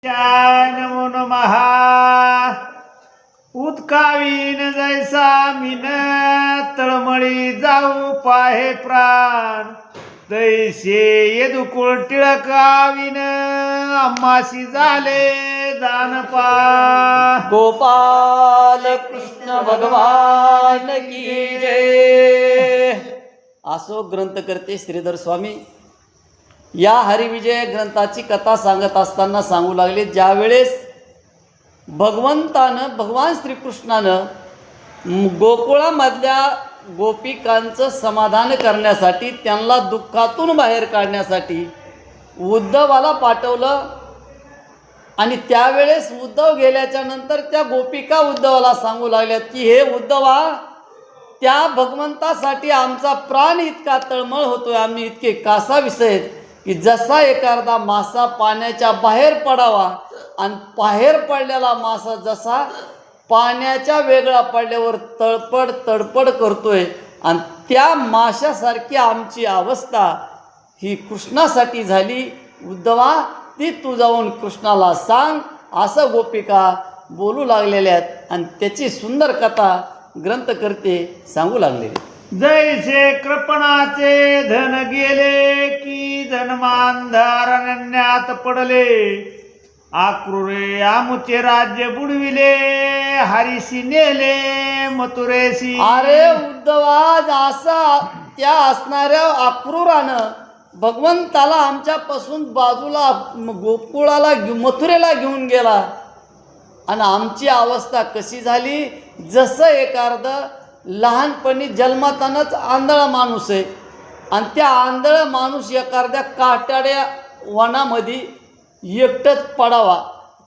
नमो नमः उत्कावीन जैसा मीन तळमळी जाऊ पाहे प्राण तैसे यदुकुळ टिळकावीन आम्हासी झाले दानपा गोपाल कृष्ण भगवान की जय। असो ग्रंथकर्ते श्रीधर स्वामी या हरिविजय ग्रंथाची कथा सांगत असताना सांगू लागले, ज्यावेळेस भगवान श्रीकृष्णानं गोकुळामधल्या गोपिकांचं समाधान करण्यासाठी, त्यांना दुःखातून बाहेर काढण्यासाठी उद्धवाला पाठवलं. आणि त्यावेळेस उद्धव गेल्याच्या नंतर त्या गोपिका उद्धवाला सांगू लागल्यात की हे उद्धवा, त्या भगवंतासाठी आमचा प्राण इतका तळमळ होतोय, आम्ही इतके कासाविस आहेत की जसा एखादा मासा पाण्याच्या बाहेर पडावा आणि बाहेर पडलेला मासा जसा पाण्याच्या वेगळा पडल्यावर तळपड तडपड करतोय, आणि त्या माशासारखी आमची अवस्था ही कृष्णासाठी झाली. उद्धवा, ती तू जाऊन कृष्णाला सांग, असं गोपिका बोलू लागलेल्या आहेत. आणि त्याची सुंदर कथा ग्रंथकर्ते सांगू लागलेले. जैसे कृपणाचे धन गेले की जन्मांधारण्यात पडले, आक्रूरे आमुचे राज्य बुडविले, हरीशी नेले मथुरेशी. अरे उद्धवा, असा त्या असणाऱ्या आक्रूरानं भगवंताला आमच्यापासून बाजूला गोकुळाला मथुरेला घेऊन गेला. आणि आमची अवस्था कशी झाली, जसं एखादं लहानपणी जन्मतानच आंधळा माणूस आहे आणि त्या आंधळा माणूस एखाद्या काटाड्या वनामध्ये एकटंच पडावा,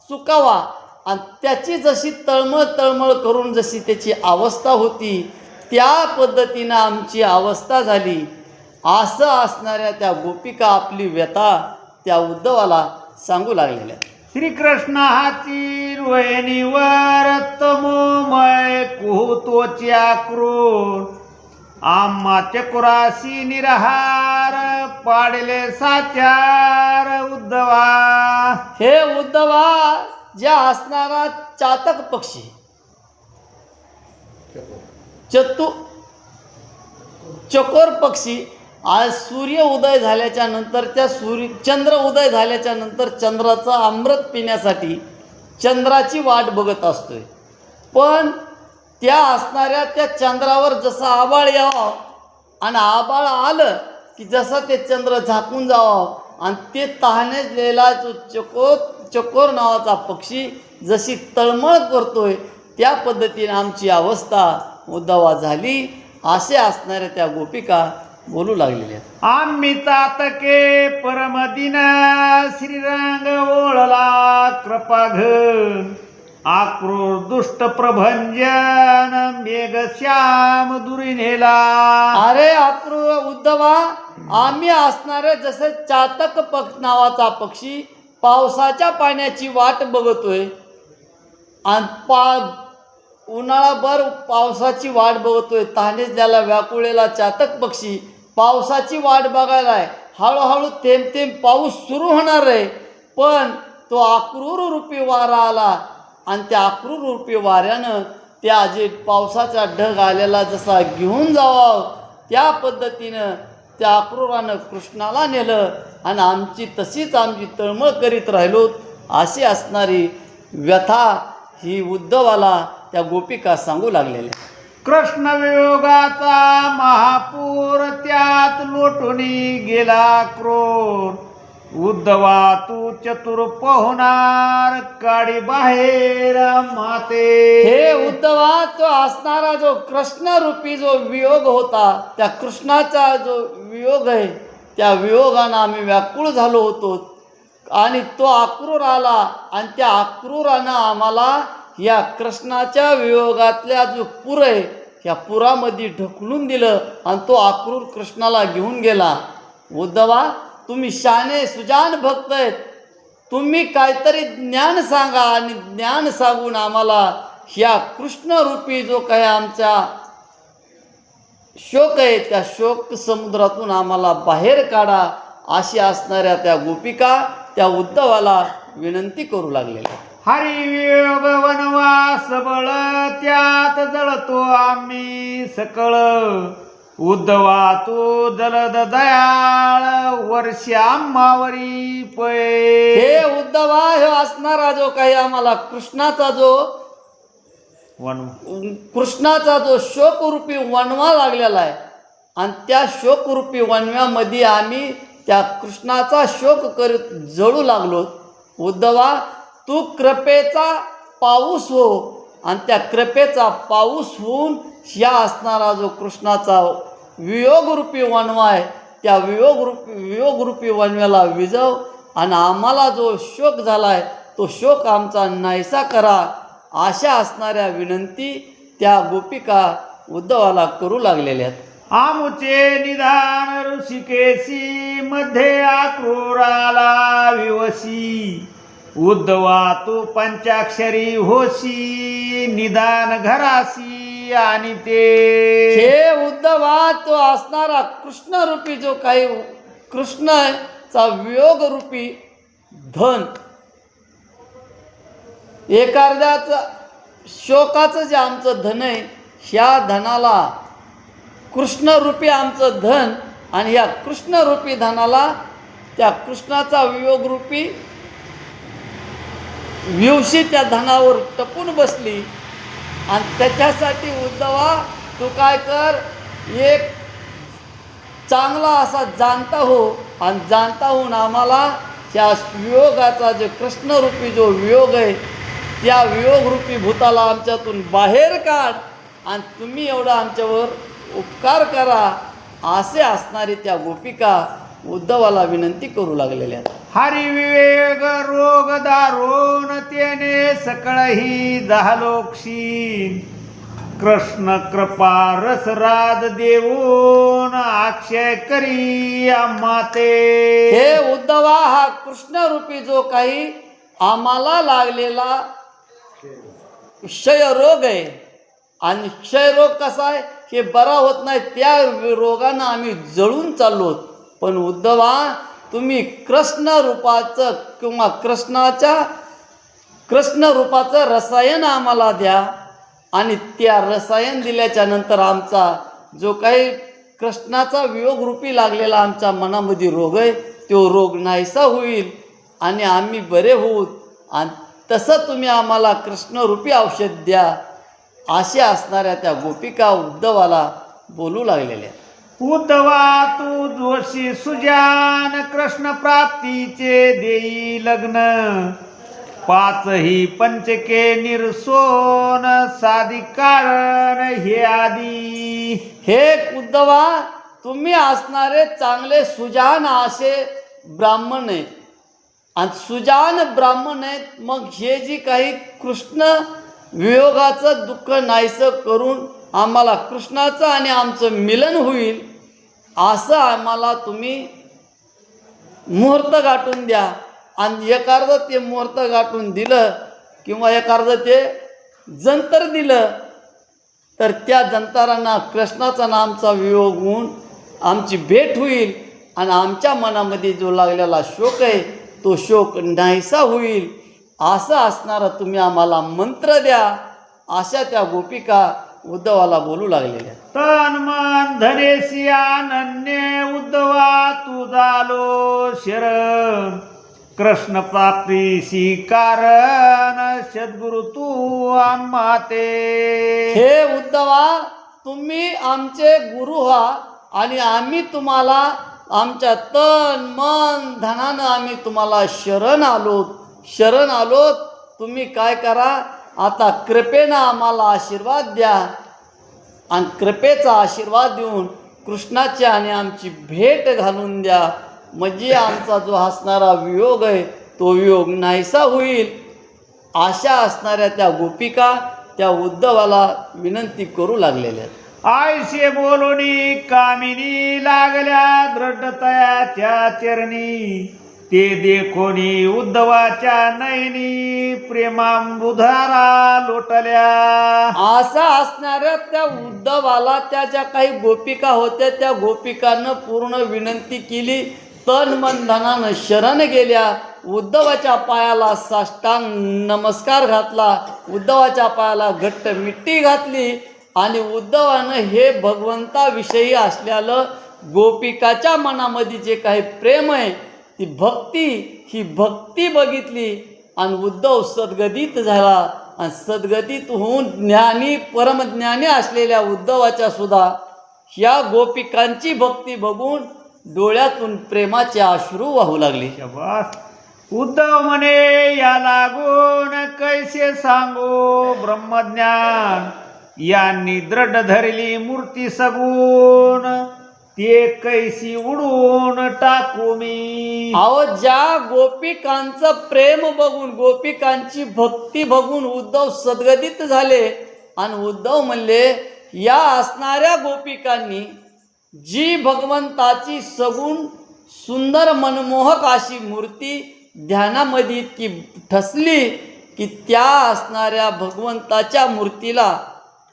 चुकावा, आणि त्याची जशी तळमळ करून जशी त्याची अवस्था होती, त्या पद्धतीनं आमची अवस्था झाली. असं असणाऱ्या त्या गोपिका आपली व्यथा त्या उद्धवाला सांगू लागलेल्या. श्रीकृष्ण हाती वयनीवर तमोमय कुहतोच्या क्रूर, आम्हा चकुराशी निरहार पाडले साचार. उद्धवा, हे उद्धवा, ज्या असणारा चातक पक्षी चकोर पक्षी आज सूर्य उदय झाल्याच्या नंतर, त्या चंद्र उदय झाल्याच्या नंतर चंद्राचं अमृत पिण्यासाठी चंद्राची वाट बघत असतोय. पण त्या असणाऱ्या त्या चंद्रावर जसं आभाळ यावं आणि आभाळ आलं की जसं ते चंद्र झाकून जावं, आणि ते तहानेलेला जो चकोर नावाचा पक्षी जशी तळमळ करतोय, त्या पद्धतीने आमची अवस्था उद्धवा झाली. असे असणाऱ्या त्या गोपिका बोलू लागलेल्या. आम्ही तातके परमदिन श्रीरंग ओळला कृपा घन, आक्रूर दुष्ट प्रभंजन मेघ श्याम दुरी नेला. अरे आक्रूर उद्धवा, आम्ही असणारे जसे चातक नावाचा पक्षी पावसाच्या पाण्याची वाट बघतोय, आणि उन्हाळाभर पावसाची वाट बघतोय. तहानेजलेला व्याकुळेला चातक पक्षी पावसाची वाट बघायला आहे. हळूहळू थेंब थेंब पाऊस सुरू होणार आहे, पण तो आक्रूर रूपी वारा आला, आणि त्या आक्रूर रूपी वाऱ्यानं त्या जे पावसाचा ढग आलेला जसा घेऊन जावा, त्या पद्धतीनं त्या आक्रूरानं कृष्णाला नेलं, आणि आमची तशीच आमची तळमळ करीत राहिलो. अशी असणारी व्यथा ही उद्धवाला त्या गोपिका सांगू लागलेल्या. कृष्ण वियोगाचा महापूर त्यात लोटुनी गेला क्रोर, उद्धवा तू चतुर पोहणार काडी बाहेर माते. हे उद्धवा, तो असणारा जो कृष्ण रूपी जो वियोग होता, त्या कृष्णाचा जो वियोग आहे, त्या वियोगानं आम्ही व्याकुळ झालो होतो. आणि तो आक्रूर आला, आणि त्या आक्रूरानं आम्हाला या कृष्णाच्या वियोगातल्या जो पूर आहे, या पुरामध्ये ढकलून दिलं, आणि तो आक्रूर कृष्णाला घेऊन गेला. उद्धवा, तुम्ही शाने सुजान भक्त आहेत, तुम्ही काहीतरी ज्ञान सांगा, आणि ज्ञान सांगून आम्हाला ह्या कृष्णरूपी जो काही आमचा शोक आहे, त्या शोक समुद्रातून आम्हाला बाहेर काढा. अशी असणाऱ्या त्या गोपिका त्या उद्धवाला विनंती करू लागलेले आहेत. हरिवियोग वनवास बळ त्यात जळतो आम्ही सकळ उद्धवा तू जलद दयाळ वर्ष आम्हावरी पै. हे उद्धवा, हे असणारा जो काही आम्हाला कृष्णाचा जो शोकरूपी वणवा लागलेला आहे आणि त्या शोकरूपी वणव्यामध्ये आम्ही त्या कृष्णाचा शोक करीत जळू लागलो. उद्धवा, तू कृपेचा पाऊस हो आणि त्या कृपेचा पाऊस होऊन या असणारा जो कृष्णाचा वियोगरूपी वणवा आहे त्या वियोगरूपी वणव्याला विजव आणि आम्हाला जो शोक झाला आहे तो शोक आमचा नाहीसा करा. अशा असणाऱ्या विनंती त्या गोपिका उद्धवाला करू लागलेल्या आहेत. आमुचे निदान ऋषिकेशी मध्ये आक्रूराला विवशी उद्धवा तू पंचाक्षरी होशी निदान घरासी आणि ते. हे उद्धवा, तो असणारा कृष्णरूपी जो काही कृष्णाचा वियोगरूपी धन एखाद्याचं शोकाचं जे आमचं धन आहे ह्या धनाला कृष्णरूपी आमचं धन आणि ह्या कृष्णरूपी धनाला त्या कृष्णाचा वियोगरूपी विवशी त्या धनावर टपून बसली आणि त्याच्यासाठी उद्धवा तू काय कर, एक चांगला असा जाणता हो आणि जाणता होऊन आम्हाला त्या वियोगाचा जो कृष्णरूपी जो वियोग आहे त्या वियोगरूपी भूताला आमच्यातून बाहेर काढ आणि तुम्ही एवढा आमच्यावर उपकार करा. असे असणारी त्या गोपिका उद्धवाला विनंती करू लागलेल्या आहेत. हरिविवेक रोग दारुण त्याने सकळही झालो क्षीण कृष्ण कृपा रसराज देऊन अक्षय करी आम्हा ते. हे उद्धवा, हा कृष्णरूपी जो काही आम्हाला लागलेला क्षयरोग आहे आणि क्षयरोग कसा आहे हे बरा होत नाही, त्या रोगानं आम्ही जळून चाललो. पण उद्धवा, तुम्ही कृष्ण रूपाचं रसायन आम्हाला द्या आणि त्या रसायन दिल्याच्या नंतर आमचा जो काही कृष्णाचा वियोगरूपी लागलेला आमच्या मनामध्ये रोग आहे तो रोग नाहीसा होईल आणि आम्ही बरे होऊ. आणि तसं तुम्ही आम्हाला कृष्णरूपी औषध द्या. अशा असणाऱ्या त्या गोपिका उद्धवाला बोलू लागलेल्या. उद्धवा तू जोशी सुजान कृष्ण प्राप्तीचे देई लग्न पाचही पंचके निर्सोन साधी कारण हे आदी. हे उद्धवा, तुम्ही असणारे चांगले सुजान असे ब्राह्मण आहेत आणि सुजान ब्राह्मण आहेत. मग हे जी काही कृष्ण वियोगाचं दुःख नाहीसं करून आम्हाला कृष्णाचं आणि आमचं मिलन होईल असं आम्हाला तुम्ही मुहूर्त गाठून द्या. आणि एखादं ते मुहूर्त गाठून दिलं किंवा एखादं ते जंतर दिलं तर त्या जंतरांना कृष्णाचा नामचा वियोग होऊन आमची भेट होईल आणि आमच्या मनामध्ये जो लागलेला शोक आहे तो शोक नाहीसा होईल. असं असणारा तुम्ही आम्हाला मंत्र द्या. अशा त्या गोपिका उद्धवाला बोलू लागलेल्या. तन मन धनेशी अनन्य उद्धवा तू झालो शरण कृष्ण प्राप्तीशी कारण सद्गुरु तू आम्हा ते. हे उद्धवा, तुम्ही आमचे गुरु व्हा आणि आम्ही तुम्हाला आमच्या तन मन धनानं आम्ही तुम्हाला शरण आलोत. तुम्ही काय करा, आता कृपेनं आम्हाला आशीर्वाद द्या आणि कृपेचा आशीर्वाद देऊन कृष्णाची आणि आमची भेट घालून द्या. म्हणजे आमचा जो असणारा वियोग आहे तो वियोग नाहीसा होईल. अशा असणाऱ्या त्या गोपिका त्या उद्धवाला विनंती करू लागलेल्या. आयशे बोलूनी कामिनी लागल्या दृढतयाच्या चरणी ते देखोनी उद्धवाच्या नयनी प्रेमांबुधारा लोटल्या. असा असणाऱ्या त्या उद्धवाला त्या ज्या काही गोपिका होत्या त्या गोपिकांना पूर्ण विनंती केली तन मन धनानं शरण गेल्या. उद्धवाच्या पायाला साष्टांग नमस्कार घातला, उद्धवाच्या पायाला घट्ट मिट्टी घातली आणि उद्धवानं हे भगवंताविषयी असलेलं गोपिकाच्या मनामध्ये जे काही प्रेम आहे, ती भक्ती, ही भक्ती बघितली आणि उद्धव सद्गदित झाला. आणि सद्गदित होऊन ज्ञानी परमज्ञानी असलेल्या उद्धवाच्या सुद्धा या गोपिकांची भक्ती बघून डोळ्यातून प्रेमाचे अश्रू वाहू लागले. शाबास. उद्धव म्हणे या लागून कैसे सांगू ब्रह्मज्ञान, यांनी दृढ धरली मूर्ती सगून, ते कैसी उडून टाकू मी. अहो, ज्या गोपिकांचं प्रेम बघून, गोपिकांची भक्ती बघून उद्धव सद्गदित झाले आणि उद्धव म्हणले या असणाऱ्या गोपिकांनी जी भगवंताची सगुण सुंदर मनमोहक अशी मूर्ती ध्यानामध्ये इतकी ठसली की त्या असणाऱ्या भगवंताच्या मूर्तीला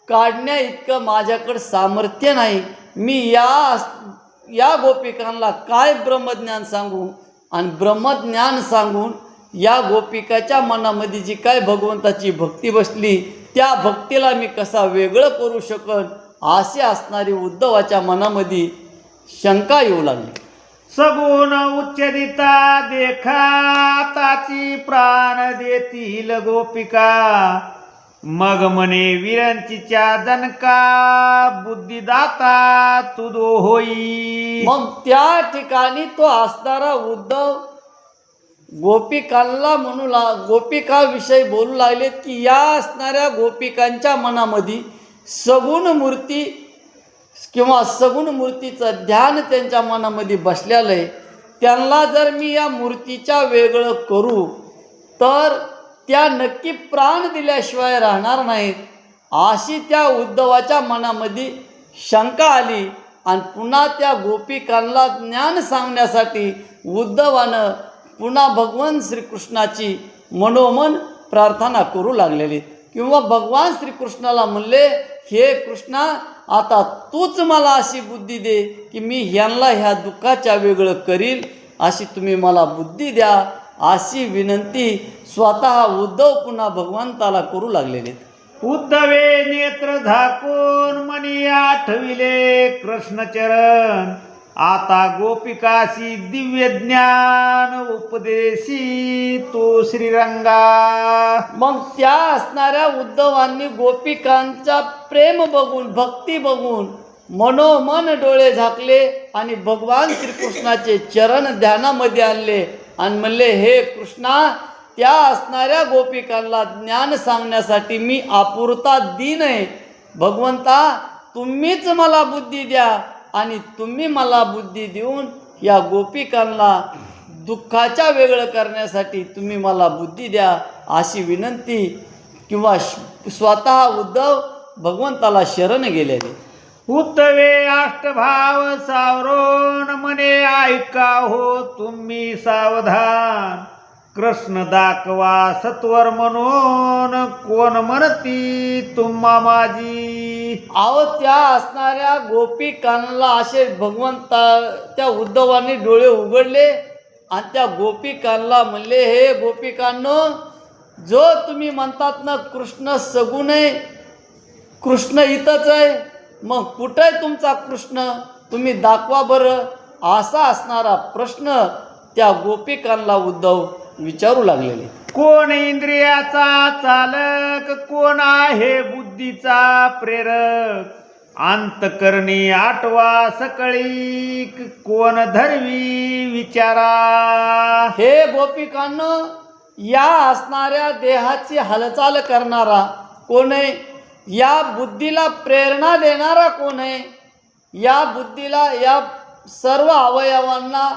काढण्या इतकं माझ्याकडं सामर्थ्य नाही. मी या गोपिकांना काय ब्रह्मज्ञान सांगू आणि ब्रह्मज्ञान सांगून या गोपिकाच्या मनामध्ये जी काय भगवंताची भक्ती बसली त्या भक्तीला मी कसा वेगळं करू शकन, असे असणारी उद्धवाच्या मनामध्ये शंका येऊ लागली. सगुण उच्चरिता देखा, ताची प्राण देतील गोपिका, मग म्हणे विरंचीच्या जनका, बुद्धिदाता तुदो होई. मग त्या ठिकाणी तो असणारा उद्धव गोपिकांना गोपिकाविषयी बोलू लागलेत की या असणाऱ्या गोपिकांच्या मनामध्ये सगुण मूर्ती किंवा सगुण मूर्तीचं ध्यान त्यांच्या मनामध्ये बसलेलं आहे. त्यांना जर मी या मूर्तीच्या वेगळं करू तर त्या नक्की प्राण दिल्याशिवाय राहणार नाहीत, अशी त्या उद्धवाच्या मनामध्ये शंका आली. आणि पुन्हा त्या गोपिकांना ज्ञान सांगण्यासाठी उद्धवानं पुन्हा भगवान श्रीकृष्णाची मनोमन प्रार्थना करू लागलेली किंवा भगवान श्रीकृष्णाला म्हणले, हे कृष्णा, आता तूच मला अशी बुद्धी दे की मी ह्यांना ह्या दुःखाच्या वेगळं करील, अशी तुम्ही मला बुद्धी द्या, अशी विनंती स्वतः उद्धव पुन्हा भगवंताला करू लागलेले. उद्धवे नेत्र झाकून मनी आठविले कृष्णचरण, आता गोपिकाशी दिव्य ज्ञान उपदेशी तो श्रीरंगा. मग त्या असणाऱ्या उद्धवांनी गोपिकांचा प्रेम बघून, भक्ती बघून मनोमन डोळे झाकले आणि भगवान श्रीकृष्णाचे चरण ध्यानामध्ये आणले आणि म्हणले, हे कृष्णा, त्या असणाऱ्या गोपिकांना ज्ञान सांगण्यासाठी मी आपुरता दीन आहे. भगवंता, तुम्हीच मला बुद्धी द्या आणि तुम्ही मला बुद्धी देऊन या गोपिकांना दुःखाच्या वेगळं करण्यासाठी तुम्ही मला बुद्धी द्या, अशी विनंती किंवा स्वतः उद्धव भगवंताला शरण गेलेले. उद्धवे अष्टभाव सावरून म्हणे, ऐका हो तुम्ही सावधान, कृष्ण दाखवा सत्वर म्हणून, कोण म्हणती तुम्हा माझी. अहो, त्या असणाऱ्या गोपिकांना असे भगवंता त्या उद्धवांनी डोळे उघडले आणि त्या गोपिकांना म्हणले, हे गोपिकांनो, जो तुम्ही म्हणतात ना कृष्ण सगुण आहे, कृष्ण इथंच आहे, मग कुठं आहे तुमचा कृष्ण, तुम्ही दाखवा बरं. असा असणारा प्रश्न त्या गोपिकांना उद्धव विचारू लागलेले. कोण इंद्रियाचा चालक, कोण आहे बुद्धीचा प्रेरक, अंतकरणी आठवा सकळी, कोण धरवी विचारा. हे गोपिकांनो, या असणाऱ्या देहाची हालचाल करणारा कोण आहे, या बुद्धीला प्रेरणा देणारा कोण आहे, या बुद्धीला, या सर्व अवयवांना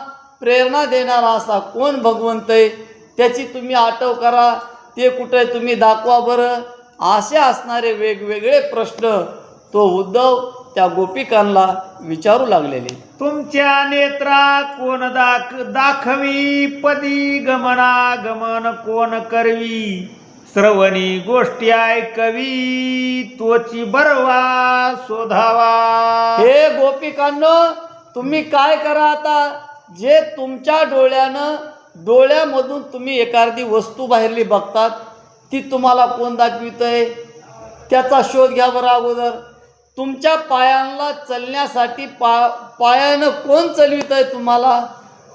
प्रेरणा देणारा असा कोण भगवंत आहे, त्याची तुम्ही आठव करा, ते कुठे तुम्ही दाखवा बरं. असे असणारे वेगवेगळे प्रश्न तो उद्धव त्या गोपिकांना विचारू लागलेले. तुमच्या नेत्रा कोण दाखवी, पदी गमनागमन कोण करवी, श्रवणी गोष्टी ऐकवी, तोची बरवा शोधावा. हे गोपिकांनो, तुम्ही काय करा आता, जे तुमच्या डोळ्यामधून तुम्ही एखादी वस्तू बाहेरली बघतात, ती तुम्हाला कोण दाखवितंय त्याचा शोध घ्या बरं अगोदर. तुमच्या पायांना चालण्यासाठी पायानं कोण चालवितंय तुम्हाला?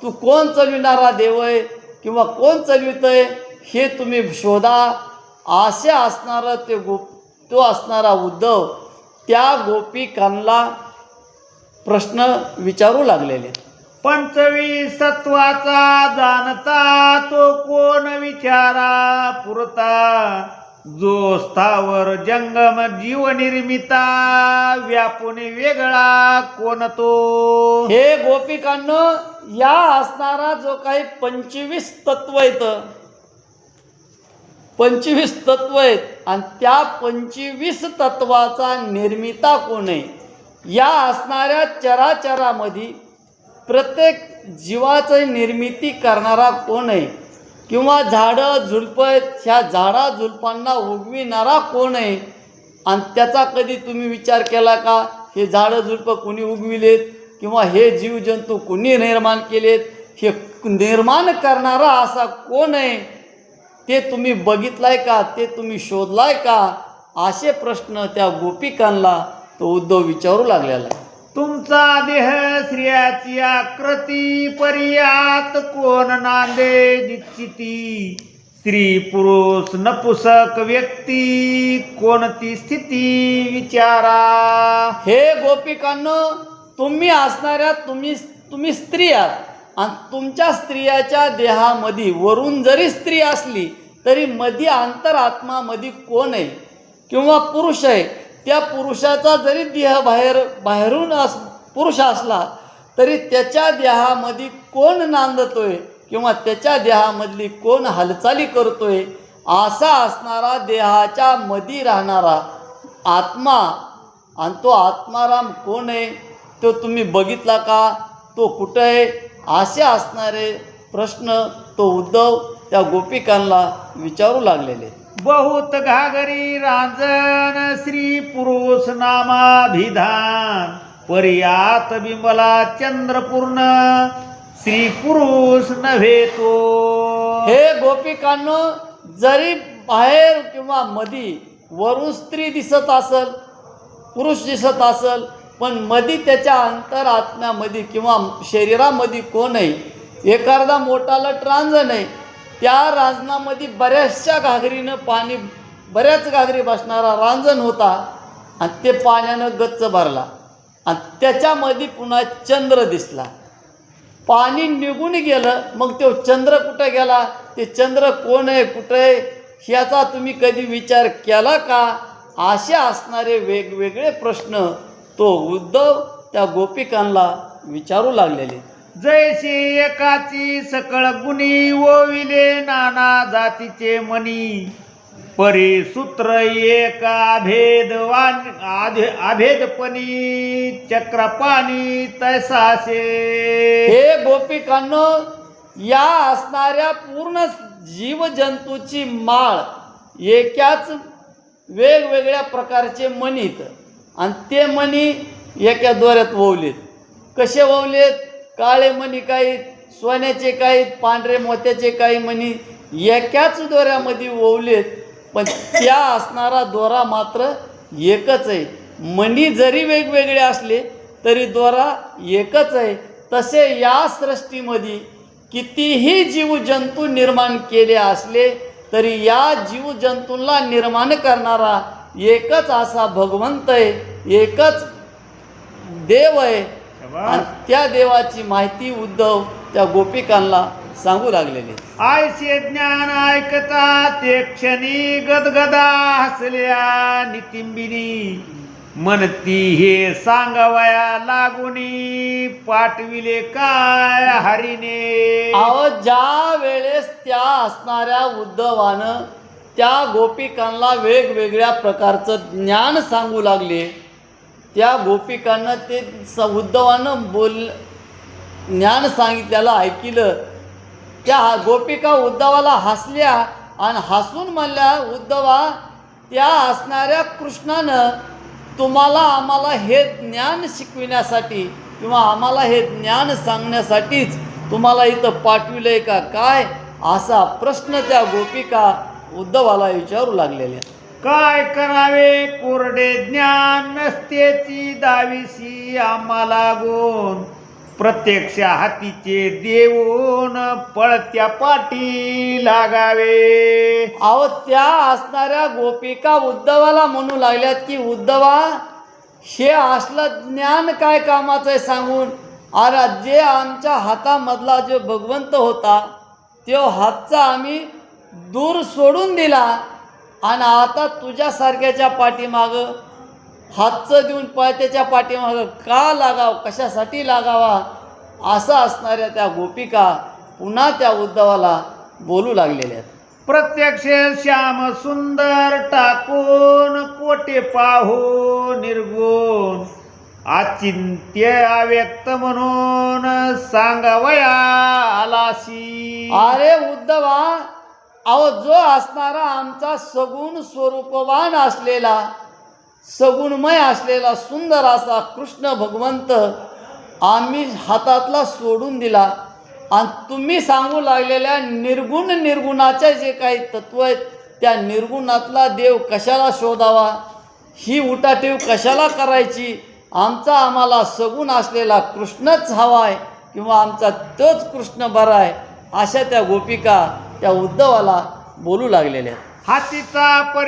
तू कोण चालविणारा देव आहे किंवा कोण चालवितंय हे तुम्ही शोधा. असे असणारं तो असणारा उद्धव त्या गोपिकांना प्रश्न विचारू लागलेले. 25 सत्वाचा जाणता तो कोण विचारा पुरता, जो स्थावर जंगम जीव निर्मिता व्यापून वेगळा कोण तो. हे गोपिकांनो, या असणारा जो काही 25 तत्व आहेत, 25 तत्व आहेत आणि त्या 25 तत्वाचा निर्मिता कोण आहे? या असणाऱ्या चराचरामध्ये प्रत्येक जीवाचं निर्मिती करणारा कोण आहे? किंवा झाडं झुडपं आहेत, ह्या झाडा झुडपांना उगविणारा कोण आहे? आणि त्याचा कधी तुम्ही विचार केला का? हे झाडं झुडपं कोणी उगविलेत किंवा हे जीवजंतू कोणी निर्माण केलेत? हे निर्माण करणारा असा कोण आहे ते तुम्ही बघितलाय का? ते तुम्ही शोधलाय का? असे प्रश्न त्या गोपिकांना तो उद्धव विचारू लागलेला आहे. तुमचा देह स्त्रियाची आकृती पर्यात कोण नांदे निश्चिती, स्त्री पुरुष नपुसक व्यक्ती कोणती स्थिती विचारा. हे गोपिकांनो, तुम्ही असणाऱ्या तुम्ही स्त्री आहात आणि तुमच्या स्त्रियाच्या देहामध्ये वरून जरी स्त्री असली तरी मध्ये अंतरात्मामध्ये कोण आहे किंवा पुरुष आहे. त्या पुरुषाचा जरी देह बाहेरून पुरुष असला तरी त्याच्या देहामध्ये कोण नांदतोय किंवा त्याच्या देहामधली कोण हालचाली करतोय, असा असणारा देहाच्या मध्ये राहणारा आत्मा आणि तो आत्माराम कोण आहे तो तुम्ही बघितला का? तो कुठं आहे? असे असणारे प्रश्न तो उद्धव त्या गोपिकांना विचारू लागलेले. बहुत घागरी रांजण स्त्री पुरुष नामाभिधान, पर्यात बिंबला चंद्रपूर्ण स्त्री पुरुष नव्हे तो. हे गोपिकांनो, जरी बाहेर किंवा मधी वरून स्त्री दिसत असल, पुरुष दिसत असल, पण मधी त्याच्या अंतरात्म्यामध्ये किंवा शरीरामध्ये कोण आहे? एखादा मोठा लट रांजण आहे, त्या रांजणामध्ये बऱ्याचशा घागरीनं पाणी, बऱ्याच घागरी बसणारा रांजण होता आणि ते पाण्यानं गच्च भरला आणि त्याच्यामध्ये पुन्हा चंद्र दिसला. पाणी निघून गेलं, मग तो चंद्र कुठं गेला? ते चंद्र कोण आहे, कुठं आहे, ह्याचा तुम्ही कधी विचार केला का? असे असणारे वेगवेगळे प्रश्न तो उद्धव त्या गोपिकांना विचारू लागलेले. जैसे एकाची सकळ गुणी ओविले नाना जातीचे मनी, परी सूत्र एका अभेदपणी चक्रपाणी तैसासे. हे गोपिकांनो, या असणाऱ्या पूर्ण जीवजंतूची माळ एकाच वेगवेगळ्या प्रकारचे मणीत आणि ते मणी एका दोऱ्यात ववलेत. कसे ववलेत? काळे मणी काही, सोन्याचे काही, पांढरे मोत्याचे काही मणी एकाच दोऱ्यामध्ये ववलेत, पण त्या असणारा दोरा मात्र एकच आहे. मणी जरी वेगवेगळे असले तरी दोरा एकच आहे. तसे या सृष्टीमध्ये कितीही जीवजंतू निर्माण केले असले तरी या जीवजंतूंना निर्माण करणारा एकच असा भगवंत आहे, एकच देव आहे. आणि त्या देवाची माहिती उद्धव त्या गोपिकांना सांगू लागलेले. आयसे ज्ञान ऐकता ते क्षणी गदगदा हसल्या नितिंबिनी, म्हणती हे सांगावया लागुनी पाठविले काय हरीने. अहो, ज्या वेळेस त्या असणाऱ्या उद्धवानं त्या गोपिकांना वेगवेगळ्या प्रकारचं ज्ञान सांगू लागले, त्या गोपिकांना ते उद्धवानं ज्ञान सांगितल्याला ऐकिलं. त्या गोपिका उद्धवाला हसल्या आणि हसून म्हणल्या, उद्धवा, त्या असणाऱ्या कृष्णानं तुम्हाला आम्हाला हे ज्ञान शिकविण्यासाठी किंवा आम्हाला हे ज्ञान सांगण्यासाठीच तुम्हाला इथं पाठविलंय का काय, असा प्रश्न त्या गोपिका उद्धवाला विचारू लागलेल्या. काय करावे कोरडे ज्ञान नसतेची दाविसी आम्हाला गुण, प्रत्यक्ष हातीचे देऊन पळत्या पाठी लागावे. अहो त्या असणाऱ्या गोपिका उद्धवाला म्हणू लागल्यात की उद्धवा, हे असलं ज्ञान काय कामाचं आहे सांगून. अरे जे आमच्या हातामधला जो भगवंत होता तो हातचा आम्ही दूर सोडून दिला आणि आता तुझ्यासारख्याच्या पाठीमागं हातचं देऊन पळत्याच्या पाठीमागं का लागाव, कशासाठी लागावा, असं असणाऱ्या त्या गोपिका पुन्हा त्या उद्धवाला बोलू लागलेल्या. प्रत्यक्ष श्याम सुंदर टाकून कोटे पाहू निर्गुण, अचिंत्य अव्यक्त म्हणून सांगावया आलासी. अरे उद्धवा, अहो जो असणारा आमचा सगुण स्वरूपवान असलेला, सगुणमय असलेला सुंदर असा कृष्ण भगवंत आम्ही हातातला सोडून दिला आणि तुम्ही सांगू लागलेल्या निर्गुणाच्या जे काही तत्व आहेत त्या निर्गुणातला देव कशाला शोधावा, ही उटाटीव कशाला करायची, आम्हाला सगुण असलेला कृष्णच हवा आहे किंवा आमचा तोच कृष्ण बरा आहे, अशा त्या गोपिका त्या उद्धवाला बोलू लागलेल्या. हातीचा परि